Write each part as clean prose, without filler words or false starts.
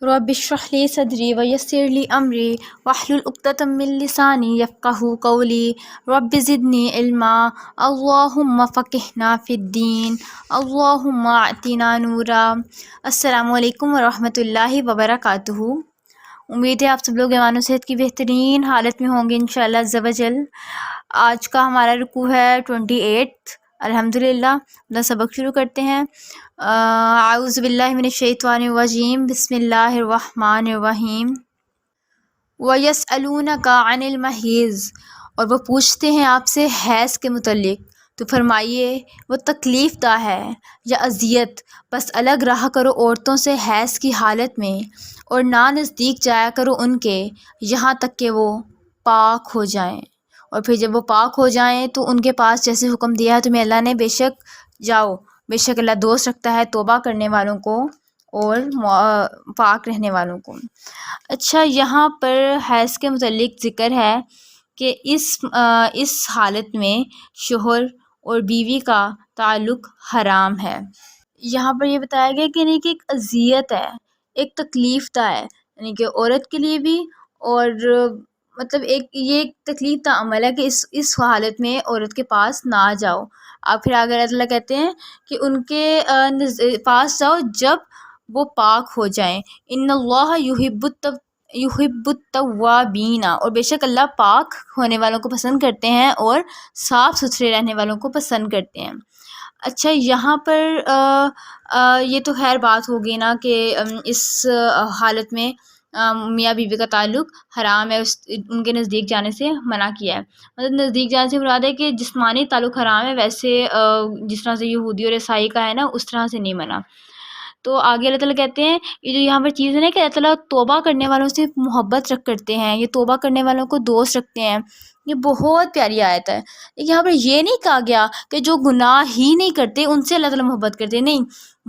رب اشرح لی صدری ویسر لی امری واحلل عقدۃ من لسانی یفقہوا قولی رب زدنی علما اللہم فقہنا فی الدین اللہم اعطنا نورا۔ السلام علیکم ورحمۃ اللہ وبرکاتہ۔ امید ہے آپ سب لوگ ایمان و صحت کی بہترین حالت میں ہوں گے انشاءاللہ عز و جل۔ آج کا ہمارا رکوع ہے 28۔ الحمدللہ اپنا سبق شروع کرتے ہیں۔ اعوذ باللہ من الشیطان الرجیم، بسم اللہ الرحمن الرحیم۔ وَيَسْأَلُونَكَ عَنِ الْمَحِيضِ، اور وہ پوچھتے ہیں آپ سے حیض کے متعلق، تو فرمائیے وہ تکلیف دہ ہے یا اذیت، بس الگ رہا کرو عورتوں سے حیض کی حالت میں، اور نہ نزدیک جایا کرو ان کے یہاں تک کہ وہ پاک ہو جائیں، اور پھر جب وہ پاک ہو جائیں تو ان کے پاس جیسے حکم دیا ہے تمہیں اللہ نے، بے شک جاؤ، بے شک اللہ دوست رکھتا ہے توبہ کرنے والوں کو اور پاک رہنے والوں کو۔ اچھا، یہاں پر حیض کے متعلق ذکر ہے کہ اس حالت میں شوہر اور بیوی کا تعلق حرام ہے۔ یہاں پر یہ بتایا گیا کہ یعنی کہ ایک اذیت ہے، ایک تکلیف دہ ہے، یعنی کہ عورت کے لیے بھی، اور مطلب یہ ایک تکلیف دہ عمل ہے کہ اس حالت میں عورت کے پاس نہ جاؤ۔ آپ پھر آگے اللہ تعالیٰ کہتے ہیں کہ ان کے پاس جاؤ جب وہ پاک ہو جائیں۔ ان اللہ یحب التوابین، اور بے شک اللہ پاک ہونے والوں کو پسند کرتے ہیں اور صاف ستھرے رہنے والوں کو پسند کرتے ہیں۔ اچھا، یہاں پر یہ تو خیر بات ہوگی نا کہ اس حالت میں میاں بیوی کا تعلق حرام ہے، ان کے نزدیک جانے سے منع کیا ہے۔ مطلب نزدیک جانے سے مراد ہے کہ جسمانی تعلق حرام ہے، ویسے جس طرح سے یہودی اور عیسائی کا ہے نا، اس طرح سے نہیں منع۔ تو آگے اللہ تعالیٰ کہتے ہیں یہ جو یہاں پر چیز ہے نا کہ اللہ تعالیٰ توبہ کرنے والوں سے محبت کرتے ہیں، یہ توبہ کرنے والوں کو دوست رکھتے ہیں، یہ بہت پیاری آیت ہے۔ لیکن یہاں پر یہ نہیں کہا گیا کہ جو گناہ ہی نہیں کرتے ان سے اللہ تعالیٰ محبت کرتے، نہیں،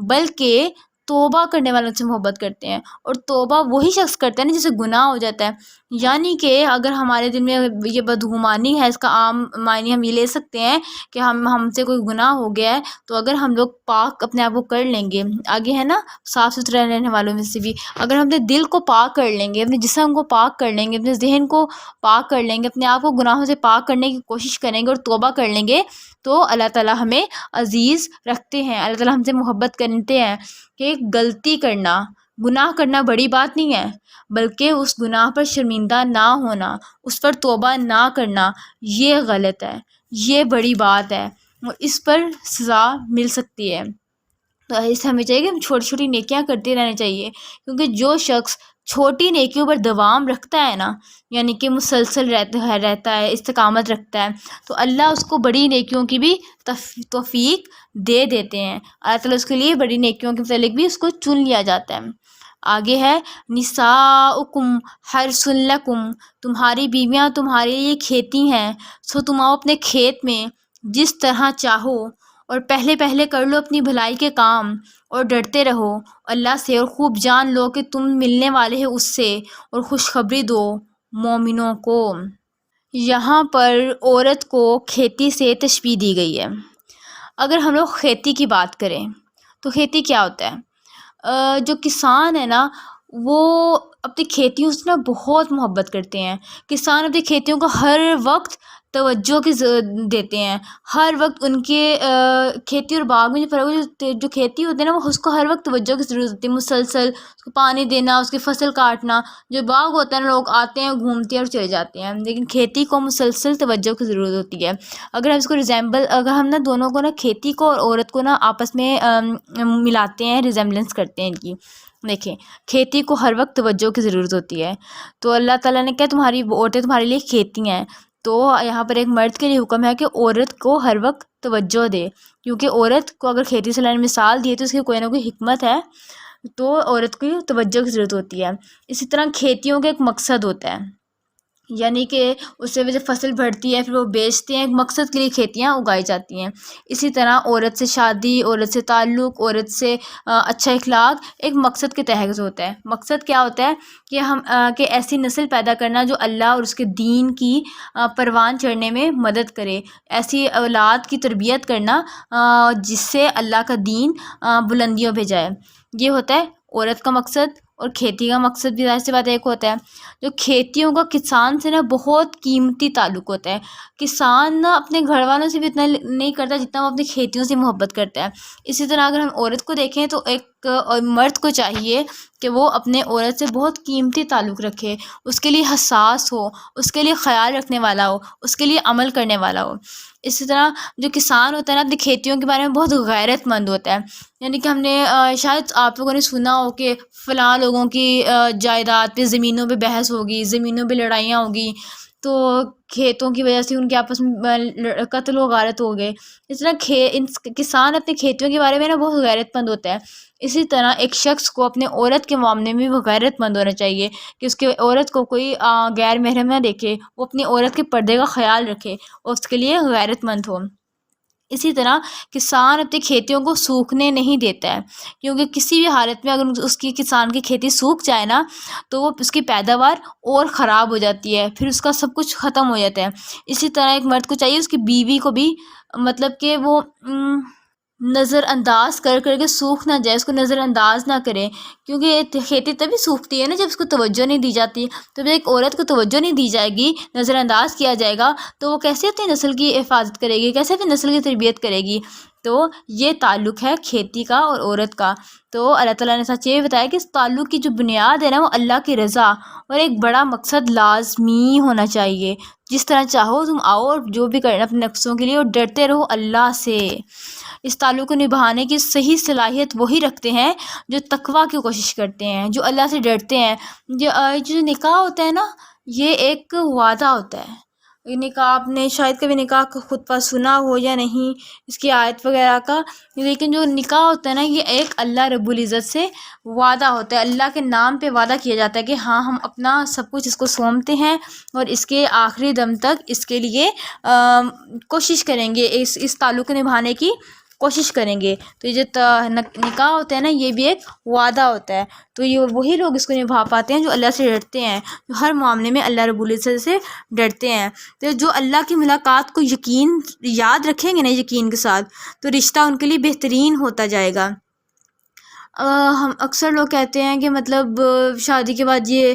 بلکہ توبہ کرنے والوں سے محبت کرتے ہیں، اور توبہ وہی شخص کرتا ہے نا جسے گناہ ہو جاتا ہے۔ یعنی کہ اگر ہمارے دل میں یہ بدگمانی ہے، اس کا عام معنی ہم یہ لے سکتے ہیں کہ ہم سے کوئی گناہ ہو گیا ہے، تو اگر ہم لوگ پاک اپنے آپ کو کر لیں گے، آگے ہے نا صاف ستھرا رہنے والوں میں سے بھی، اگر ہم اپنے دل کو پاک کر لیں گے، اپنے جسم کو پاک کر لیں گے، اپنے ذہن کو پاک کر لیں گے، اپنے آپ کو گناہوں سے پاک کرنے کی کوشش کریں گے اور توبہ کر لیں گے، تو اللہ تعالیٰ ہمیں عزیز رکھتے ہیں، اللہ تعالیٰ ہم سے محبت کرتے ہیں۔ کہ غلطی کرنا، گناہ کرنا بڑی بات نہیں ہے، بلکہ اس گناہ پر شرمندہ نہ ہونا، اس پر توبہ نہ کرنا، یہ غلط ہے، یہ بڑی بات ہے، اور اس پر سزا مل سکتی ہے۔ تو ایسے ہمیں چاہیے کہ ہم چھوٹی چھوٹی نیکیاں کرتے رہنے چاہیے، کیونکہ جو شخص چھوٹی نیکیوں پر دوام رکھتا ہے نا، یعنی کہ مسلسل رہتا ہے، استقامت رکھتا ہے، تو اللہ اس کو بڑی نیکیوں کی بھی توفیق دے دیتے ہیں، اللہ تعالیٰ اس کے لیے بڑی نیکیوں کے متعلق بھی اس کو چن لیا جاتا ہے۔ آگے ہے نساؤکم حرث لکم، تمہاری بیویاں تمہارے لیے کھیتی ہیں، سو تم آؤ اپنے کھیت میں جس طرح چاہو، اور پہلے پہلے کر لو اپنی بھلائی کے کام، اور ڈرتے رہو اللہ سے، اور خوب جان لو کہ تم ملنے والے ہیں اس سے، اور خوشخبری دو مومنوں کو۔ یہاں پر عورت کو کھیتی سے تشبیہ دی گئی ہے۔ اگر ہم لوگ کھیتی کی بات کریں تو کھیتی کیا ہوتا ہے؟ جو کسان ہے نا، وہ اپنی کھیتیوں سے نا بہت محبت کرتے ہیں۔ کسان اپنی کھیتیوں کو ہر وقت توجہ دیتے ہیں، ہر وقت ان کے کھیتی اور باغ میں جو کھیتی ہوتی ہے نا، وہ اس کو ہر وقت توجہ کی ضرورت ہوتی ہے، مسلسل اس کو پانی دینا، اس کی فصل کاٹنا۔ جو باغ ہوتا ہے نا، لوگ آتے ہیں، گھومتے ہیں اور چلے جاتے ہیں، لیکن کھیتی کو مسلسل توجہ کی ضرورت ہوتی ہے۔ اگر ہم اس کو اگر ہم نا دونوں کو نا، کھیتی کو اور عورت کو نا آپس میں ملاتے ہیں، ریزیمبلنس کرتے ہیں ان کی، دیکھیں کھیتی کو ہر وقت توجہ کی ضرورت ہوتی ہے، تو اللہ تعالیٰ نے کہا تمہاری عورتیں تمہارے لیے کھیتی ہیں، تو یہاں پر ایک مرد کے لیے حکم ہے کہ عورت کو ہر وقت توجہ دے، کیونکہ عورت کو اگر کھیتی سے اللہ نے مثال دی ہے تو اس کی کوئی نہ کوئی حکمت ہے، تو عورت کو توجہ کی ضرورت ہوتی ہے۔ اسی طرح کھیتیوں کا ایک مقصد ہوتا ہے، یعنی کہ اس سے جب فصل بڑھتی ہے پھر وہ بیچتے ہیں، ایک مقصد کے لیے کھیتیاں اگائی جاتی ہیں۔ اسی طرح عورت سے شادی، عورت سے تعلق، عورت سے اچھا اخلاق ایک مقصد کے تحت ہوتا ہے۔ مقصد کیا ہوتا ہے کہ ایسی نسل پیدا کرنا جو اللہ اور اس کے دین کی پروان چڑھنے میں مدد کرے، ایسی اولاد کی تربیت کرنا جس سے اللہ کا دین بلندیوں پہ جائے، یہ ہوتا ہے عورت کا مقصد اور کھیتی کا مقصد بھی ظاہر سی بات ایک ہوتا ہے. جو کھیتیوں کا کسان سے نا بہت قیمتی تعلق ہوتا ہے. کسان نا اپنے گھر والوں سے بھی اتنا نہیں کرتا جتنا وہ اپنی کھیتیوں سے محبت کرتا ہے. اسی طرح اگر ہم عورت کو دیکھیں تو ایک مرد کو چاہیے کہ وہ اپنے عورت سے بہت قیمتی تعلق رکھے، اس کے لیے حساس ہو، اس کے لیے خیال رکھنے والا ہو، اس کے لیے عمل کرنے والا ہو. اسی طرح جو کسان ہوتا ہے نا اپنی کھیتیوں کے بارے میں بہت غیرت مند ہوتا ہے. یعنی کہ ہم نے شاید آپ لوگوں نے سنا ہو کہ فلاں لوگوں کی جائیداد پہ، زمینوں پہ بحث ہوگی، زمینوں پہ لڑائیاں ہوگی، تو کھیتوں کی وجہ سے ان کے آپس میں قتل و غارت ہو گئے. اس طرح کسان اپنے کھیتیوں کے بارے میں نا بہت غیرت مند ہوتا ہے. اسی طرح ایک شخص کو اپنے عورت کے معاملے میں بھی غیرت مند ہونا چاہیے کہ اس کے عورت کو کوئی غیر محرم نہ دیکھے، وہ اپنی عورت کے پردے کا خیال رکھے اور اس کے لیے غیرت مند ہو. اسی طرح کسان اپنی کھیتیوں کو سوکھنے نہیں دیتا ہے، کیونکہ کسی بھی حالت میں اگر اس کی کسان کی کھیتی سوکھ جائے نا تو وہ اس کی پیداوار اور خراب ہو جاتی ہے، پھر اس کا سب کچھ ختم ہو جاتا ہے. اسی طرح ایک مرد کو چاہیے اس کی بیوی کو بھی مطلب کہ وہ نظر انداز کر کر کے سوکھ نہ جائے، اس کو نظر انداز نہ کرے، کیونکہ کھیتی تبھی سوکھتی ہے نا جب اس کو توجہ نہیں دی جاتی. تو جب ایک عورت کو توجہ نہیں دی جائے گی، نظر انداز کیا جائے گا، تو وہ کیسے اپنی نسل کی حفاظت کرے گی، کیسے اپنی نسل کی تربیت کرے گی. تو یہ تعلق ہے کھیتی کا اور عورت کا. تو اللہ تعالیٰ نے سچ یہ بتایا کہ اس تعلق کی جو بنیاد ہے نا وہ اللہ کی رضا اور ایک بڑا مقصد لازمی ہونا چاہیے. جس طرح چاہو تم آؤ اور جو بھی کرنا اپنے نفسوں کے لیے، اور ڈرتے رہو اللہ سے. اس تعلق کو نبھانے کی صحیح صلاحیت وہی رکھتے ہیں جو تقویٰ کی کوشش کرتے ہیں، جو اللہ سے ڈرتے ہیں. جو نکاح ہوتا ہے نا یہ ایک وعدہ ہوتا ہے. نکاح آپ نے شاید کبھی نکاح کا خطبہ سنا ہو یا نہیں، اس کی آیت وغیرہ کا، لیکن جو نکاح ہوتا ہے نا یہ ایک اللہ رب العزت سے وعدہ ہوتا ہے. اللہ کے نام پہ وعدہ کیا جاتا ہے کہ ہاں ہم اپنا سب کچھ اس کو سونپتے ہیں اور اس کے آخری دم تک اس کے لیے کوشش کریں گے، اس تعلق کو نبھانے کی کوشش کریں گے. تو یہ جو نکاح ہوتا ہے نا یہ بھی ایک وعدہ ہوتا ہے. تو یہ وہی لوگ اس کو نبھا پاتے ہیں جو اللہ سے ڈرتے ہیں، جو ہر معاملے میں اللہ رب العزت سے ڈرتے ہیں. تو جو اللہ کی ملاقات کو یاد رکھیں گے نا یقین کے ساتھ، تو رشتہ ان کے لیے بہترین ہوتا جائے گا. ہم اکثر لوگ کہتے ہیں کہ مطلب شادی کے بعد یہ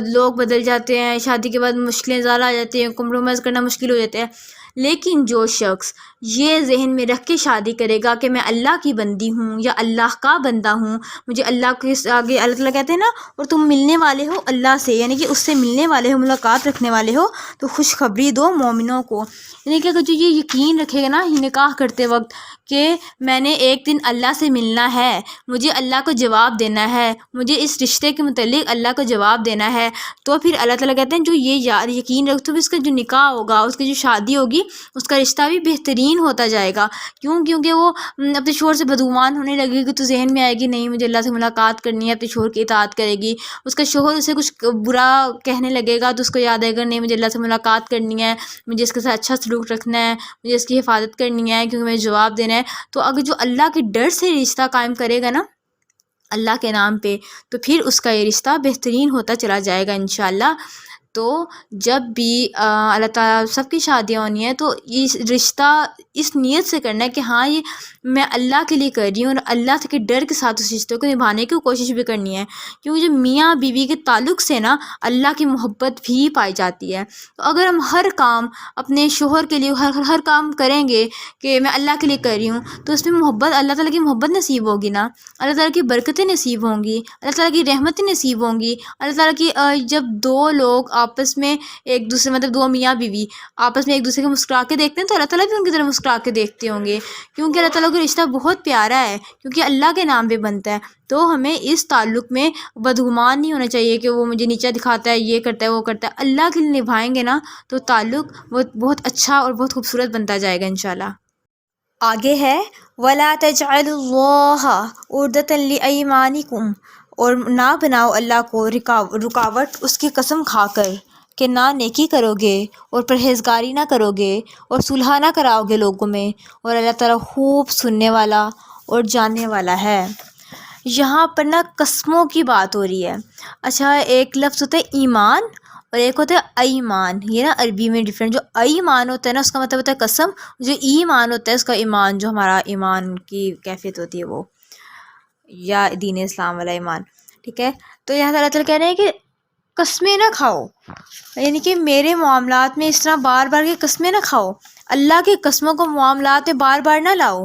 لوگ بدل جاتے ہیں، شادی کے بعد مشکلیں زیادہ آ جاتی ہیں، کمپرومائز کرنا مشکل ہو جاتا ہے. لیکن جو شخص یہ ذہن میں رکھ کے شادی کرے گا کہ میں اللہ کی بندی ہوں یا اللہ کا بندہ ہوں، مجھے اللہ کے آگے اللہ تعالیٰ کہتے ہیں نا اور تم ملنے والے ہو اللہ سے، یعنی کہ اس سے ملنے والے ہو، ملاقات رکھنے والے ہو، تو خوشخبری دو مومنوں کو. یعنی کہ اگر جو یہ یقین رکھے گا نا نکاح کرتے وقت کہ میں نے ایک دن اللہ سے ملنا ہے، مجھے اللہ کو جواب دینا ہے، مجھے اس رشتے کے متعلق اللہ کو جواب دینا ہے، تو پھر اللہ تعالیٰ کہتے ہیں جو یہ یقین رکھ، تو اس کا جو نکاح ہوگا، اس کی جو شادی ہوگی، اس کا رشتہ بھی بہترین ہوتا جائے گا. کیونکہ وہ اپنے شوہر سے بدگمان ہونے لگے گی تو ذہن میں آئے گی نہیں مجھے اللہ سے ملاقات کرنی ہے، اپنے شوہر کی اطاعت کرے گی. اس کا شوہر اسے کچھ برا کہنے لگے گا تو اس کو یاد آئے گا نہیں مجھے اللہ سے ملاقات کرنی ہے، مجھے اس کے ساتھ اچھا سلوک رکھنا ہے، مجھے اس کی حفاظت کرنی ہے کیونکہ مجھے جواب دینا ہے. تو اگر جو اللہ کے ڈر سے رشتہ قائم کرے گا نا اللہ کے نام پہ، تو پھر اس کا یہ رشتہ بہترین ہوتا چلا جائے گا انشاءاللہ. تو جب بھی اللہ تعالیٰ سب کی شادیاں ہونی ہیں تو یہ رشتہ اس نیت سے کرنا ہے کہ ہاں یہ میں اللہ کے لیے کر رہی ہوں، اور اللہ کے ڈر کے ساتھ اس رشتے کو نبھانے کی کوشش بھی کرنی ہے. کیونکہ جو میاں بیوی کے تعلق سے نا اللہ کی محبت بھی پائی جاتی ہے. تو اگر ہم ہر کام اپنے شوہر کے لیے ہر کام کریں گے کہ میں اللہ کے لیے کر رہی ہوں، تو اس میں محبت، اللہ تعالیٰ کی محبت نصیب ہوگی نا، اللہ تعالیٰ کی برکتیں نصیب ہوں گی، اللہ تعالیٰ کی رحمتیں نصیب ہوں گی. اللہ تعالیٰ کی جب دو لوگ آپس میں ایک دوسرے مطلب دو میاں بیوی آپس میں ایک دوسرے کو مسکرا کے دیکھتے ہیں تو اللہ تعالیٰ بھی ان کی طرف مسکرا کے دیکھتے ہوں گے، کیونکہ اللہ تعالیٰ کا رشتہ بہت پیارا ہے، کیونکہ اللہ کے نام پہ بنتا ہے. تو ہمیں اس تعلق میں بدگمان نہیں ہونا چاہیے کہ وہ مجھے نیچا دکھاتا ہے، یہ کرتا ہے وہ کرتا ہے. اللہ کے لیے نبھائیں گے نا تو تعلق بہت اچھا اور بہت خوبصورت بنتا جائے گا انشاءاللہ. آگے ہے وَلَا تَجْعَلُوا اللَّهَ عُرْضَةً لِأَيْمَانِكُمْ، اور نہ بناؤ اللہ کو رکاوٹ اس کی قسم کھا کر کہ نہ نیکی کرو گے اور پرہیزگاری نہ کرو گے اور صلح نہ کراؤ گے لوگوں میں، اور اللہ تعالیٰ خوب سننے والا اور جاننے والا ہے. یہاں پر نا قسموں کی بات ہو رہی ہے. اچھا ایک لفظ ہوتا ہے ایمان اور ایک ہوتا ہے ایمان. یہ نا عربی میں ڈفرینٹ، جو ایمان ہوتا ہے نا اس کا مطلب ہوتا ہے قسم، جو ایمان ہوتا ہے اس کا ایمان، جو ہمارا ایمان کی کیفیت ہوتی ہے وہ، یا دین اسلام والا ایمان. ٹھیک ہے، تو یہاں اللہ تعالیٰ کہہ رہے ہیں کہ قسمیں نہ کھاؤ، یعنی کہ میرے معاملات میں اس طرح بار بار کی قسمیں نہ کھاؤ، اللہ کی قسموں کو معاملات میں بار بار نہ لاؤ۔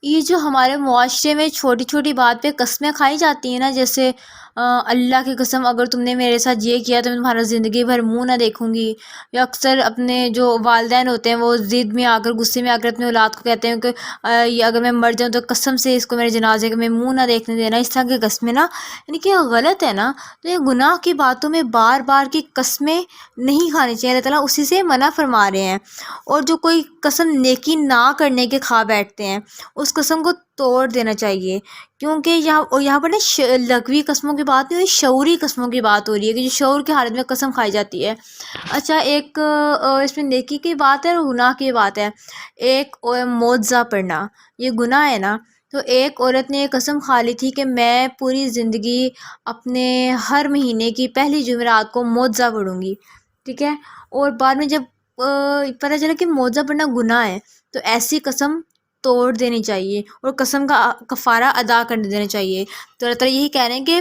یہ جو ہمارے معاشرے میں چھوٹی چھوٹی بات پہ قسمیں کھائی جاتی ہیں نا، جیسے اللہ کی قسم اگر تم نے میرے ساتھ یہ کیا تو میں تمہارا زندگی بھر منہ نہ دیکھوں گی، یا اکثر اپنے جو والدین ہوتے ہیں وہ ضد میں آ کر، غصے میں آ کر اپنے اولاد کو کہتے ہیں کہ یہ اگر میں مر جاؤں تو قسم سے اس کو میرے جنازے کا میں منہ نہ دیکھنے دینا، اس طرح کی قسمیں نا، یعنی کہ غلط ہے نا۔ تو یہ گناہ کی باتوں میں بار بار کی قسمیں نہیں کھانی چاہیے، اللہ تعالیٰ اسی سے منع فرما رہے ہیں۔ اور جو کوئی قسم نیکی نہ کرنے کے کھا بیٹھتے ہیں، اس قسم کو توڑ دینا چاہیے، کیونکہ یہاں پر نا لغوی قسموں کی بات نہیں ہو رہی، شعوری قسموں کی بات ہو رہی ہے کہ جو شعور کی حالت میں قسم کھائی جاتی ہے۔ اچھا، ایک اس میں نیکی کی بات ہے اور گناہ کی بات ہے۔ ایک معوضہ پڑھنا یہ گناہ ہے نا، تو ایک عورت نے یہ قسم کھا لی تھی کہ میں پوری زندگی اپنے ہر مہینے کی پہلی جمعرات کو معوضہ پڑھوں گی، ٹھیک ہے، اور بعد میں جب پتہ چلا کہ معوضہ پڑھنا گناہ ہے تو ایسی قسم توڑ دینی چاہیے اور قسم کا کفارہ ادا کر دینا چاہیے۔ تو اللہ تعالیٰ یہی کہہ رہے ہیں کہ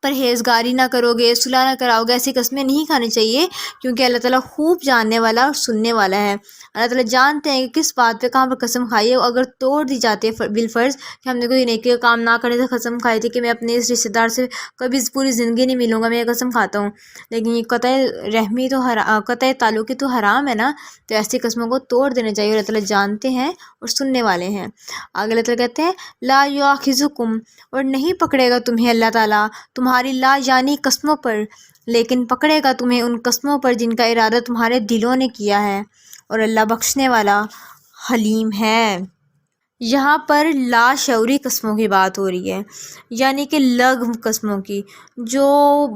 پرہیزگاری نہ کرو گے، صلح نہ کراؤ گے، ایسی قسمیں نہیں کھانی چاہیے، کیونکہ اللہ تعالیٰ خوب جاننے والا اور سننے والا ہے۔ اللہ تعالیٰ جانتے ہیں کہ کس بات پہ کہاں پر قسم کھائی ہے، اگر توڑ دی جاتی ہے بالفرض کہ ہم نے کوئی نیکی کا کام نہ کرنے سے قسم کھائی تھی کہ میں اپنے اس رشتہ دار سے کبھی پوری زندگی نہیں ملوں گا، میں یہ قسم کھاتا ہوں، لیکن یہ قطع رحمی تو قطع تعلقی تو حرام ہے نا، تو ایسی قسموں کو توڑ دینا چاہیے، اور اللہ تعالیٰ جانتے ہیں اور سننے والے ہیں۔ آگے اللہ تعالیٰ کہتے ہیں لا یؤاخذکم، اور نہیں پکڑے گا تمہیں اللہ تعالیٰ تمہاری لا یعنی قسموں پر، لیکن پکڑے گا تمہیں ان قسموں پر جن کا ارادہ تمہارے دلوں نے کیا ہے، اور اللہ بخشنے والا حلیم ہے۔ یہاں پر لا شعوری قسموں کی بات ہو رہی ہے، یعنی کہ لغو قسموں کی، جو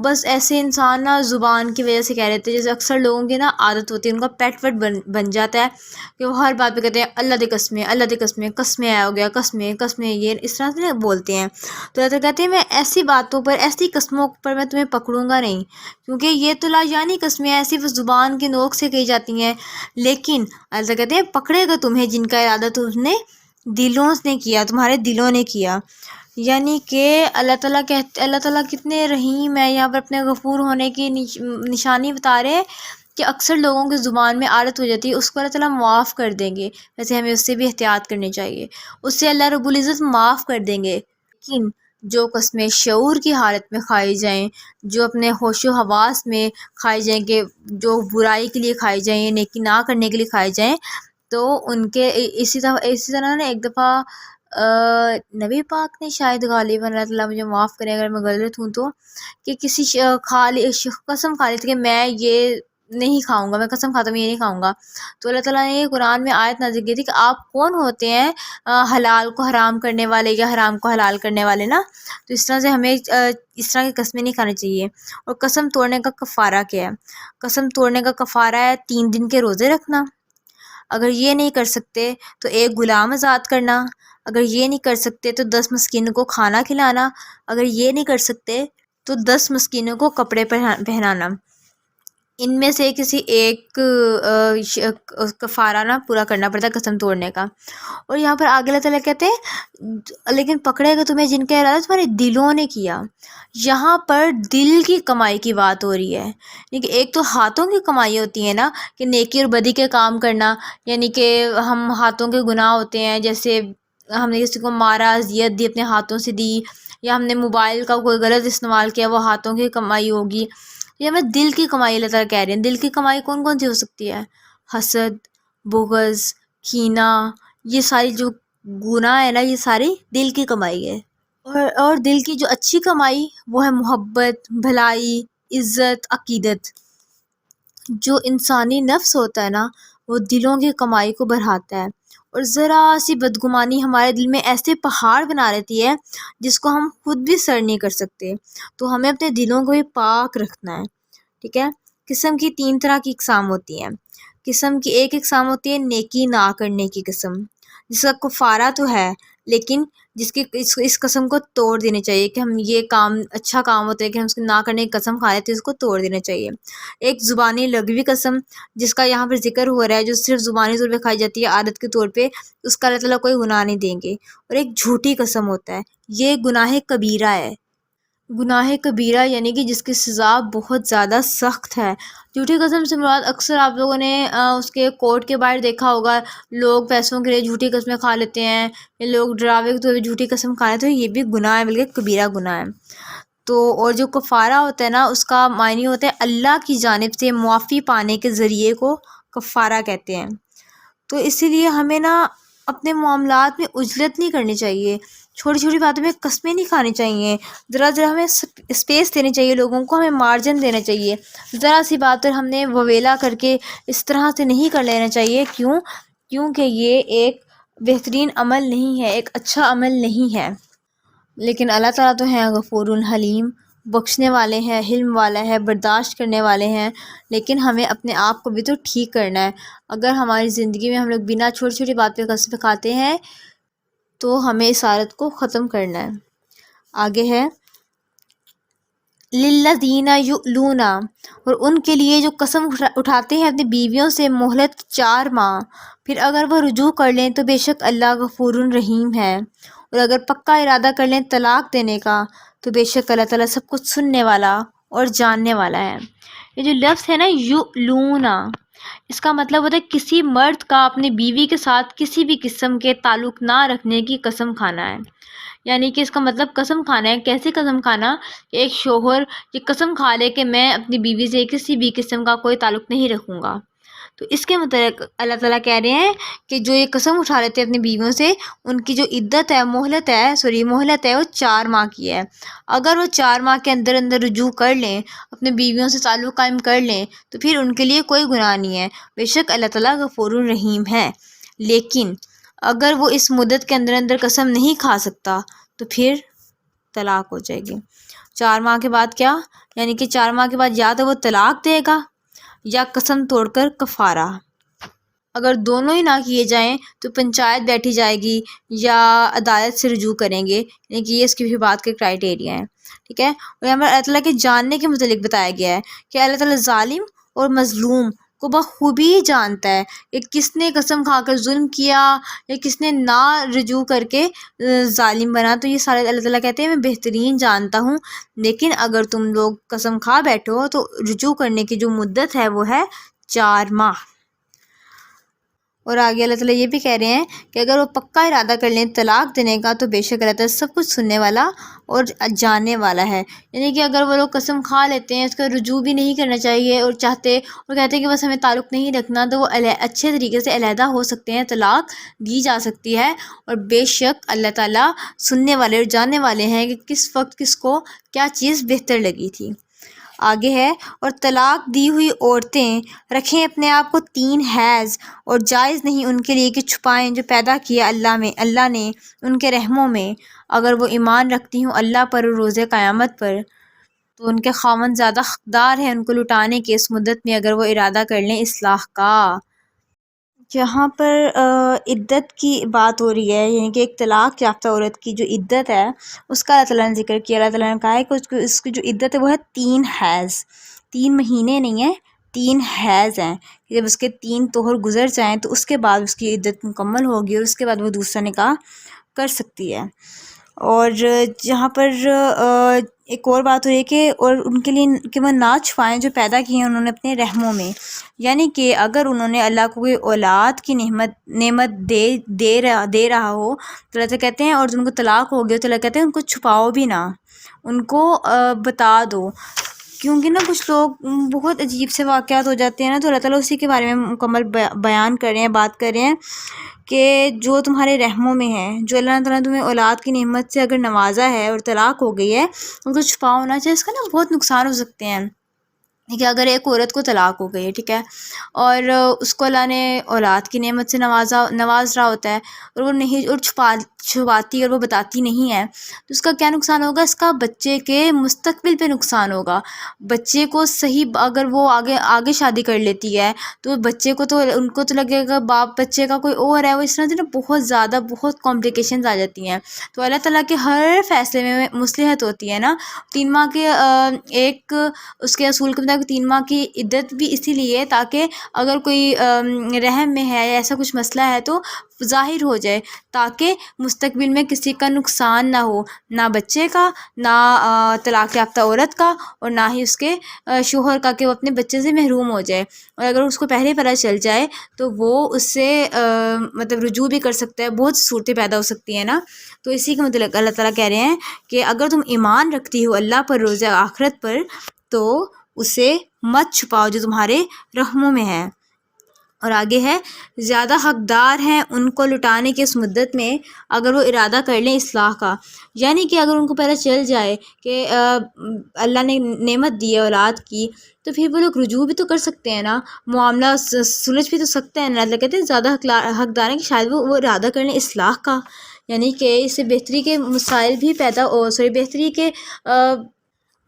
بس ایسے انسان نا زبان کی وجہ سے کہہ رہتے ہیں، جیسے اکثر لوگوں کی نا عادت ہوتی ہے، ان کا پیٹ وٹ بن جاتا ہے کہ وہ ہر بات پہ کہتے ہیں اللہ دی قسمیں، اللہ دی قسمیں، قسمیں آیا ہو گیا، قسمیں قسمیں، یہ اس طرح سے بولتے ہیں۔ تو اللہ کہتے ہیں میں ایسی باتوں پر، ایسی قسموں پر میں تمہیں پکڑوں گا نہیں، کیونکہ یہ تو لا یعنی قسمیں ایسی وہ زبان کی نوک سے کہی جاتی ہیں، لیکن اللہ کہتے ہیں پکڑے گا تمہیں جن کا ارادہ تم نے دلوں نے کیا، تمہارے دلوں نے کیا، یعنی کہ اللہ تعالیٰ کتنے رحیم ہے، یہاں پر اپنے غفور ہونے کی نشانی بتا رہے ہیں کہ اکثر لوگوں کی زبان میں عادت ہو جاتی ہے، اس کو اللہ تعالیٰ معاف کر دیں گے، ویسے ہمیں اس سے بھی احتیاط کرنی چاہیے، اس سے اللہ رب العزت معاف کر دیں گے۔ لیکن جو قسمیں شعور کی حالت میں کھائی جائیں، جو اپنے ہوش و حواس میں کھائی جائیں، کہ جو برائی کے لیے کھائی جائیں، نیکی نہ کرنے کے لیے کھائی جائیں، تو ان کے اسی طرح نا ایک دفعہ نبی پاک نے شاید غالباً، اللہ تعالیٰ مجھے معاف کرے اگر میں غلط ہوں تو، کہ کسی قسم کھا لی تھی کہ میں یہ نہیں کھاؤں گا، میں قسم کھاتا ہوں یہ نہیں کھاؤں گا، تو اللہ تعالیٰ نے قرآن میں آیت نازل کی تھی کہ آپ کون ہوتے ہیں حلال کو حرام کرنے والے یا حرام کو حلال کرنے والے نا، تو اس طرح سے ہمیں اس طرح کی قسمیں نہیں کھانی چاہیے۔ اور قسم توڑنے کا کفارہ کیا ہے؟ قسم توڑنے کا کفارہ ہے 3 دن کے روزے رکھنا، اگر یہ نہیں کر سکتے تو ایک غلام آزاد کرنا، اگر یہ نہیں کر سکتے تو 10 مسکینوں کو کھانا کھلانا، اگر یہ نہیں کر سکتے تو 10 مسکینوں کو کپڑے پہنانا، ان میں سے کسی ایک کفارہ نہ پورا کرنا پڑتا ہے قسم توڑنے کا۔ اور یہاں پر آگے اللہ تعالیٰ کہتے ہیں لیکن پکڑے گا تمہیں جن کا ارادہ تمہارے دلوں نے کیا، یہاں پر دل کی کمائی کی بات ہو رہی ہے، یعنی کہ ایک تو ہاتھوں کی کمائی ہوتی ہے نا کہ نیکی اور بدی کے کام کرنا، یعنی کہ ہم ہاتھوں کے گناہ ہوتے ہیں، جیسے ہم نے کسی کو مارا، اذیت دی، اپنے ہاتھوں سے دی، یا ہم نے موبائل کا کوئی غلط استعمال کیا، وہ ہاتھوں کی کمائی ہوگی۔ یہ ہمیں دل کی کمائی اللہ تعالیٰ کہہ رہے ہیں۔ دل کی کمائی کون کون سی ہو سکتی ہے؟ حسد، بغض، کینہ، یہ ساری جو گناہ ہے نا، یہ ساری دل کی کمائی ہے۔ اور دل کی جو اچھی کمائی وہ ہے محبت، بھلائی، عزت، عقیدت۔ جو انسانی نفس ہوتا ہے نا، وہ دلوں کی کمائی کو بڑھاتا ہے، اور ذرا سی بدگمانی ہمارے دل میں ایسے پہاڑ بنا لیتی ہے جس کو ہم خود بھی سر نہیں کر سکتے، تو ہمیں اپنے دلوں کو بھی پاک رکھنا ہے، ٹھیک ہے۔ قسم کی 3 طرح کی اقسام ہوتی ہیں۔ قسم کی ایک اقسام ہوتی ہے نیکی نہ کرنے کی قسم، جس کا کفارہ تو ہے، لیکن اس قسم کو توڑ دینے چاہیے کہ ہم یہ کام اچھا کام ہوتا ہے کہ ہم اس کو نہ کرنے کی قسم کھا لیتے ہیں، اس کو توڑ دینا چاہیے۔ ایک زبانی لغوی قسم جس کا یہاں پر ذکر ہو رہا ہے، جو صرف زبانی طور پہ کھائی جاتی ہے عادت کے طور پہ، اس کا اللہ تعالیٰ کوئی گناہ نہیں دیں گے۔ اور ایک جھوٹی قسم ہوتا ہے، یہ گناہ کبیرہ ہے، گناہ کبیرہ یعنی کہ جس کی سزا بہت زیادہ سخت ہے۔ جھوٹی قسم سے مراد اکثر آپ لوگوں نے اس کے کورٹ کے باہر دیکھا ہوگا، لوگ پیسوں کے لیے جھوٹی قسمیں کھا لیتے ہیں، یا لوگ ڈراوے کے طور پہ جھوٹی قسم کھا لیتے ہیں۔ یہ بھی گناہ ہے، بلکہ کبیرہ گناہ ہے۔ تو اور جو کفارہ ہوتا ہے نا، اس کا معنی ہوتا ہے اللہ کی جانب سے معافی پانے کے ذریعے کو کفارہ کہتے ہیں۔ تو اسی لیے ہمیں نا اپنے معاملات میں عجلت نہیں کرنی چاہیے، چھوٹی چھوٹی باتوں میں قسمیں نہیں کھانی چاہیے، ذرا ذرا ہمیں اسپیس دینی چاہیے، لوگوں کو ہمیں مارجن دینا چاہیے۔ ذرا سی بات پر ہم نے وویلا کر کے اس طرح سے نہیں کر لینا چاہیے۔ کیونکہ یہ ایک بہترین عمل نہیں ہے، ایک اچھا عمل نہیں ہے۔ لیکن اللہ تعالیٰ تو ہیں غفور الحلیم، بخشنے والے ہیں، حلم والا ہے، برداشت کرنے والے ہیں۔ لیکن ہمیں اپنے آپ کو بھی تو ٹھیک کرنا ہے۔ اگر ہماری زندگی میں ہم لوگ بنا چھوٹی چھوٹی بات پہ قسم کھاتے ہیں تو ہمیں اس عادت کو ختم کرنا ہے۔ آگے ہے للذین یؤلون، اور ان کے لیے جو قسم اٹھاتے ہیں اپنی بیویوں سے مہلت 4 ماہ، پھر اگر وہ رجوع کر لیں تو بے شک اللہ غفور رحیم ہے، اور اگر پکا ارادہ کر لیں طلاق دینے کا تو بے شک اللہ تعالیٰ سب کچھ سننے والا اور جاننے والا ہے۔ یہ جو لفظ ہے نا یؤلون، اس کا مطلب ہوتا ہے کسی مرد کا اپنی بیوی کے ساتھ کسی بھی قسم کے تعلق نہ رکھنے کی قسم کھانا ہے۔ یعنی کہ اس کا مطلب قسم کھانا ہے۔ کیسے قسم کھانا؟ کہ ایک شوہر یہ قسم کھا لے کہ میں اپنی بیوی سے کسی بھی قسم کا کوئی تعلق نہیں رکھوں گا، تو اس کے متعلق اللہ تعالیٰ کہہ رہے ہیں کہ جو یہ قسم اٹھا لیتے ہیں اپنی بیویوں سے، ان کی جو عدت ہے، مہلت ہے وہ 4 ماہ کی ہے۔ اگر وہ 4 ماہ کے اندر اندر رجوع کر لیں، اپنے بیویوں سے تعلق قائم کر لیں، تو پھر ان کے لیے کوئی گناہ نہیں ہے، بے شک اللہ تعالیٰ غفور الرحیم ہے۔ لیکن اگر وہ اس مدت کے اندر اندر قسم نہیں کھا سکتا تو پھر طلاق ہو جائے گی۔ 4 ماہ کے بعد کیا؟ یعنی کہ 4 ماہ کے بعد یا تو وہ طلاق دے گا یا قسم توڑ کر کفارہ۔ اگر دونوں ہی نہ کیے جائیں تو پنچایت بیٹھی جائے گی یا عدالت سے رجوع کریں گے، یعنی کہ یہ اس کی بھی بات کے کرائیٹیریا ہیں، ٹھیک ہے۔ اور یہاں پر اللہ تعالیٰ کے جاننے کے متعلق بتایا گیا ہے کہ اللہ تعالیٰ ظالم اور مظلوم کو بخوبی جانتا ہے کہ کس نے قسم کھا کر ظلم کیا یا کس نے نہ رجوع کر کے ظالم بنا۔ تو یہ سارے اللہ تعالیٰ کہتے ہیں میں بہترین جانتا ہوں، لیکن اگر تم لوگ قسم کھا بیٹھو تو رجوع کرنے کی جو مدت ہے وہ ہے 4 ماہ۔ اور آگے اللہ تعالیٰ یہ بھی کہہ رہے ہیں کہ اگر وہ پکا ارادہ کر لیں طلاق دینے کا تو بے شک اللہ تعالیٰ سب کچھ سننے والا اور جاننے والا ہے۔ یعنی کہ اگر وہ لوگ قسم کھا لیتے ہیں، اس کا رجوع بھی نہیں کرنا چاہیے اور کہتے ہیں کہ بس ہمیں تعلق نہیں رکھنا، تو وہ اچھے طریقے سے علیحدہ ہو سکتے ہیں، طلاق دی جا سکتی ہے، اور بے شک اللہ تعالیٰ سننے والے اور جاننے والے ہیں کہ کس وقت کس کو کیا چیز بہتر لگی تھی۔ آگے ہے اور طلاق دی ہوئی عورتیں رکھیں اپنے آپ کو 3 حیض، اور جائز نہیں ان کے لیے کہ چھپائیں جو پیدا کیا اللہ نے ان کے رحموں میں، اگر وہ ایمان رکھتی ہوں اللہ پر اور روز قیامت پر، تو ان کے خاوند زیادہ حقدار ہیں ان کو لٹانے کے اس مدت میں اگر وہ ارادہ کر لیں اصلاح کا۔ جہاں پر عدت کی بات ہو رہی ہے، یعنی کہ ایک طلاق یافتہ عورت کی جو عدت ہے اس کا اللہ تعالیٰ نے ذکر کیا۔ اللہ تعالیٰ نے کہا ہے کہ اس کی جو عدت ہے وہ ہے 3 حیض، 3 مہینے نہیں ہیں، 3 حیض ہیں۔ جب اس کے 3 طہر گزر جائیں تو اس کے بعد اس کی عدت مکمل ہوگی، اور اس کے بعد وہ دوسرا نکاح کر سکتی ہے۔ اور جہاں پر ایک اور بات ہو رہی ہے کہ اور ان کے لیے کہ وہ نہ چھپائیں جو پیدا کی ہیں انہوں نے اپنے رحموں میں، یعنی کہ اگر انہوں نے اللہ کو کوئی اولاد کی نعمت دے رہا ہو تو اللہ کہتے ہیں، اور ان کو طلاق ہو گیا تو اللہ کہتے ہیں ان کو چھپاؤ بھی نہ، ان کو بتا دو، کیونکہ نا کچھ لوگ بہت عجیب سے واقعات ہو جاتے ہیں نا، تو اللہ تعالیٰ اسی کے بارے میں مکمل بیان کر رہے ہیں، بات کر رہے ہیں کہ جو تمہارے رحموں میں ہے، جو اللہ تعالیٰ نے تمہیں اولاد کی نعمت سے اگر نوازا ہے اور طلاق ہو گئی ہے، ان کو چھپاؤ نہ چاہے، اس کا نا بہت نقصان ہو سکتے ہیں۔ کہ اگر ایک عورت کو طلاق ہو گئی ہے، ٹھیک ہے، اور اس کو اللہ نے اولاد کی نعمت سے نواز رہا ہوتا ہے، اور وہ نہیں، اور چھپاتی اور وہ بتاتی نہیں ہے، تو اس کا کیا نقصان ہوگا؟ اس کا بچے کے مستقبل پہ نقصان ہوگا۔ بچے کو صحیح اگر وہ آگے شادی کر لیتی ہے تو بچے کو تو ان کو تو لگے گا باپ بچے کا کوئی اور ہے، وہ اس طرح سے نا بہت کمپلیکیشنز آ جاتی ہیں۔ تو اللہ تعالیٰ کے ہر فیصلے میں مصلحت ہوتی ہے نا۔ 3 ماہ کے ایک اس کے اصول کے مطابق 3 ماہ کی عدت بھی اسی لیے تاکہ اگر کوئی رحم میں ہے یا ایسا کچھ مسئلہ ہے تو ظاہر ہو جائے، تاکہ مستقبل میں کسی کا نقصان نہ ہو، نہ بچے کا، نہ طلاق یافتہ عورت کا، اور نہ ہی اس کے شوہر کا کہ وہ اپنے بچے سے محروم ہو جائے۔ اور اگر اس کو پہلے پتہ چل جائے تو وہ اس سے مطلب رجوع بھی کر سکتا ہے، بہت صورتیں پیدا ہو سکتی ہیں نا۔ تو اسی کا مطلب اللہ تعالیٰ کہہ رہے ہیں کہ اگر تم ایمان رکھتی ہو اللہ پر، روز آخرت پر، تو اسے مت چھپاؤ جو تمہارے رحموں میں ہے۔ اور آگے ہے زیادہ حقدار ہیں ان کو لٹانے کی اس مدت میں اگر وہ ارادہ کر لیں اصلاح کا، یعنی کہ اگر ان کو پتہ چل جائے کہ اللہ نے نعمت دی ہے اولاد کی، تو پھر وہ لوگ رجوع بھی تو کر سکتے ہیں نا، معاملہ سلجھ بھی تو سکتے ہیں نا۔ اللہ کہتے ہیں زیادہ حقدار ہیں کہ شاید وہ ارادہ کر لیں اصلاح کا، یعنی کہ اس سے بہتری کے مسائل بھی پیدا بہتری کے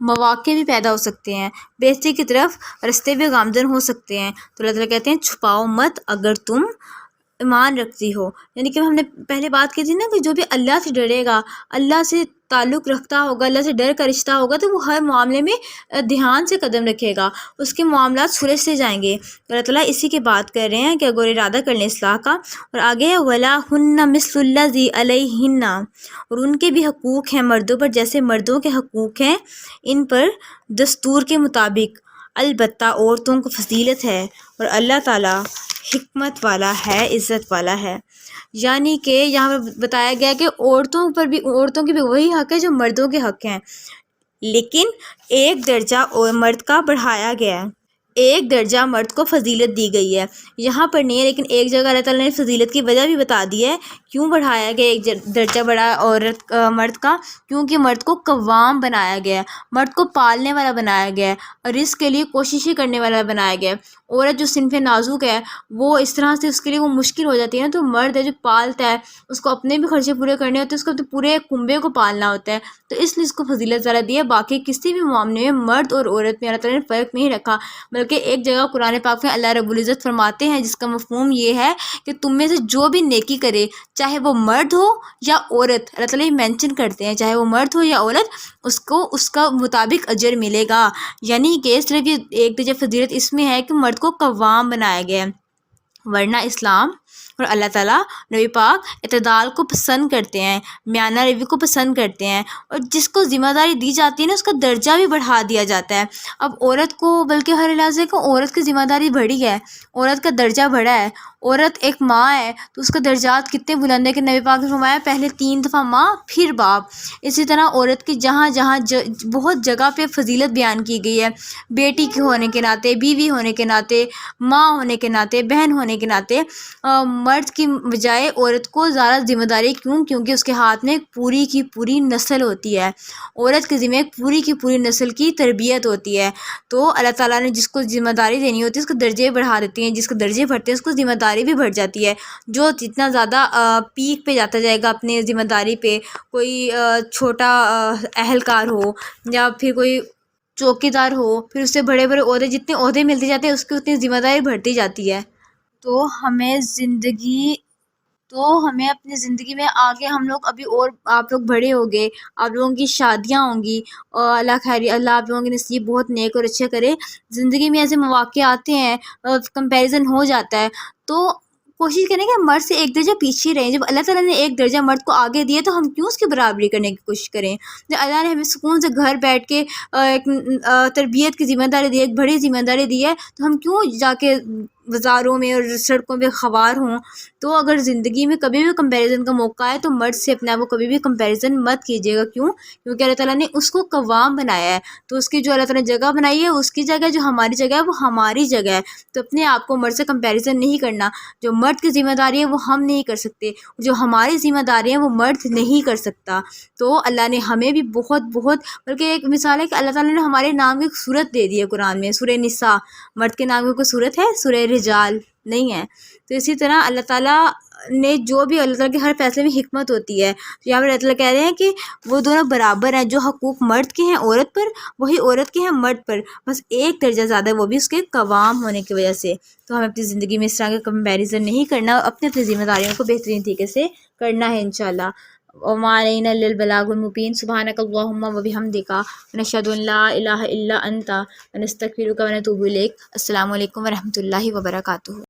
مواقع بھی پیدا ہو سکتے ہیں، بہتری کی طرف رستے بھی گامزن ہو سکتے ہیں۔ تو اللہ تعالیٰ کہتے ہیں چھپاؤ مت اگر تم ایمان رکھتی ہو، یعنی کہ ہم نے پہلے بات کی تھی نا کہ جو بھی اللہ سے ڈرے گا، اللہ سے تعلق رکھتا ہوگا، اللہ سے ڈر کا رشتہ ہوگا، تو وہ ہر معاملے میں دھیان سے قدم رکھے گا، اس کے معاملات سلجھ سے جائیں گے۔ اللہ تعالیٰ اسی کی بات کر رہے ہیں کہ اگر ارادہ کر لیں اصلاح کا۔ اور آگے ہے وَلَهُنَّ مِثْلُ الَّذِي عَلَيْهِنَّ، اور ان کے بھی حقوق ہیں مردوں پر جیسے مردوں کے حقوق ہیں ان پر دستور کے مطابق، البتہ عورتوں کو فضیلت ہے اور اللہ تعالیٰ حکمت والا ہے، عزت والا ہے۔ یعنی کہ یہاں پر بتایا گیا کہ عورتوں کے بھی وہی حق ہے جو مردوں کے حق ہیں، لیکن ایک درجہ مرد کا بڑھایا گیا ہے، ایک درجہ مرد کو فضیلت دی گئی ہے۔ یہاں پر نہیں ہے، لیکن ایک جگہ اللہ تعالیٰ نے فضیلت کی وجہ بھی بتا دی ہے کیوں بڑھایا گیا ایک درجہ بڑھا مرد کا، کیونکہ مرد کو قوام بنایا گیا ہے، مرد کو پالنے والا بنایا گیا ہے، اور رزق کے لیے کوششیں کرنے والا بنایا گیا ہے۔ عورت جو صنف نازک ہے وہ اس طرح سے اس کے لیے وہ مشکل ہو جاتی ہے نا، تو مرد ہے جو پالتا ہے، اس کو اپنے بھی خرچے پورے کرنے ہوتے ہیں، اس کو اپنے پورے کنبے کو پالنا ہوتا ہے، تو اس لیے اس کو فضیلت زیادہ دی ہے۔ باقی کسی بھی معاملے میں مرد اور عورت میں اللہ تعالیٰ نے فرق نہیں رکھا، بلکہ ایک جگہ قرآن پاک میں اللہ رب العزت فرماتے ہیں جس کا مفہوم یہ ہے کہ تم میں سے جو بھی نیکی کرے چاہے وہ مرد ہو یا عورت، اللہ تعالیٰ یہ مینشن کرتے ہیں چاہے وہ مرد ہو یا عورت، اس کو اس کا مطابق اجر ملے گا۔ یعنی کہ صرف یہ ایک درجہ فضیلت اس میں ہے کہ مرد کو قوام بنایا گیا ہے، ورنہ اسلام اور اللہ تعالیٰ نبی پاک اعتدال کو پسند کرتے ہیں، میانہ روی کو پسند کرتے ہیں، اور جس کو ذمہ داری دی جاتی ہے نا اس کا درجہ بھی بڑھا دیا جاتا ہے۔ اب عورت کو بلکہ ہر لحاظ سے عورت کی ذمہ داری بڑھی ہے، عورت کا درجہ بڑھا ہے، عورت ایک ماں ہے تو اس کا درجات کتنے بلند ہے کہ نبی پاک نے فرمایا پہلے 3 دفعہ ماں پھر باپ۔ اسی طرح عورت کی جہاں جہاں بہت جگہ پہ فضیلت بیان کی گئی ہے، بیٹی کے ہونے کے ناطے، بیوی ہونے کے ناطے، ماں ہونے کے ناطے، بہن ہونے کے ناطے، مرد کی بجائے عورت کو زیادہ ذمہ داری کیونکہ اس کے ہاتھ میں پوری کی پوری نسل ہوتی ہے، عورت کے ذمہ پوری کی پوری نسل کی تربیت ہوتی ہے۔ تو اللہ تعالیٰ نے جس کو ذمہ داری دینی ہوتی ہے اس کو درجے بڑھا دیتی ہیں، جس کو درجے بڑھتے ہیں اس کو ذمہ داری بھی بڑھ جاتی ہے۔ جو جتنا زیادہ پیک پہ جاتا جائے گا اپنے ذمہ داری پہ، کوئی چھوٹا اہلکار ہو یا پھر کوئی چوکیدار ہو، پھر اس سے بڑے بڑے عہدے، جتنے عہدے ملتے جاتے ہیں اس کی اتنی ذمہ داری بڑھتی جاتی ہے۔ تو ہمیں اپنی زندگی میں آگے ہم لوگ ابھی اور آپ لوگ بڑے ہو گئے، آپ لوگوں کی شادیاں ہوں گی، اور اللہ آپ لوگوں کے نصیب بہت نیک اور اچھے کرے۔ زندگی میں ایسے مواقع آتے ہیں، کمپیریزن ہو جاتا ہے، تو کوشش کریں کہ مرد سے ایک درجہ پیچھے رہیں۔ جب اللہ تعالیٰ نے ایک درجہ مرد کو آگے دیا تو ہم کیوں اس کی برابری کرنے کی کوشش کریں؟ جب اللہ نے ہمیں سکون سے گھر بیٹھ کے ایک تربیت کی ذمہ داری دی ہے، ایک بڑی ذمہ داری دی ہے، تو ہم کیوں جا کے بازاروں میں اور سڑکوں پہ خوار ہوں؟ تو اگر زندگی میں کبھی بھی کمپیریزن کا موقع ہے تو مرد سے اپنے آپ کو کبھی بھی کمپیریزن مت کیجیے گا۔ کیوں؟ کیونکہ اللہ تعالیٰ نے اس کو قوام بنایا ہے، تو اس کی جو اللہ تعالیٰ نے جگہ بنائی ہے اس کی جگہ، جو ہماری جگہ ہے وہ ہماری جگہ ہے، تو اپنے آپ کو مرد سے کمپیریزن نہیں کرنا۔ جو مرد کی ذمہ داری ہے وہ ہم نہیں کر سکتے، جو ہماری ذمہ داری ہے وہ مرد نہیں کر سکتا۔ تو اللہ نے ہمیں بھی بہت بلکہ ایک مثال ہے کہ اللہ تعالیٰ نے ہمارے نام کی ایک صورت دے دی ہے قرآن میں، سورہ نساء۔ مرد کے نام کی کوئی صورت ہے؟ سورہ رجال نہیں ہے۔ تو اسی طرح اللہ تعالیٰ نے جو بھی، اللہ تعالیٰ کے ہر فیصلے میں حکمت ہوتی ہے۔ تو یہاں پر اللہ تعالیٰ کہہ رہے ہیں کہ وہ دونوں برابر ہیں، جو حقوق مرد کے ہیں عورت پر وہی عورت کے ہیں مرد پر، بس ایک درجہ زیادہ ہے، وہ بھی اس کے قوام ہونے کی وجہ سے۔ تو ہمیں اپنی زندگی میں اس طرح کا کمپیریزن نہیں کرنا، اپنی ذمہ داریوں کو بہترین طریقے سے کرنا ہے انشاءاللہ۔ وما علینا الا البلاغ المبین۔ سبحانک اللہم وبحمدک، نشہد ان لا الہ الا انت، نستغفرک ونتوب الیک۔ السلام علیکم ورحمۃ اللہ وبرکاتہ۔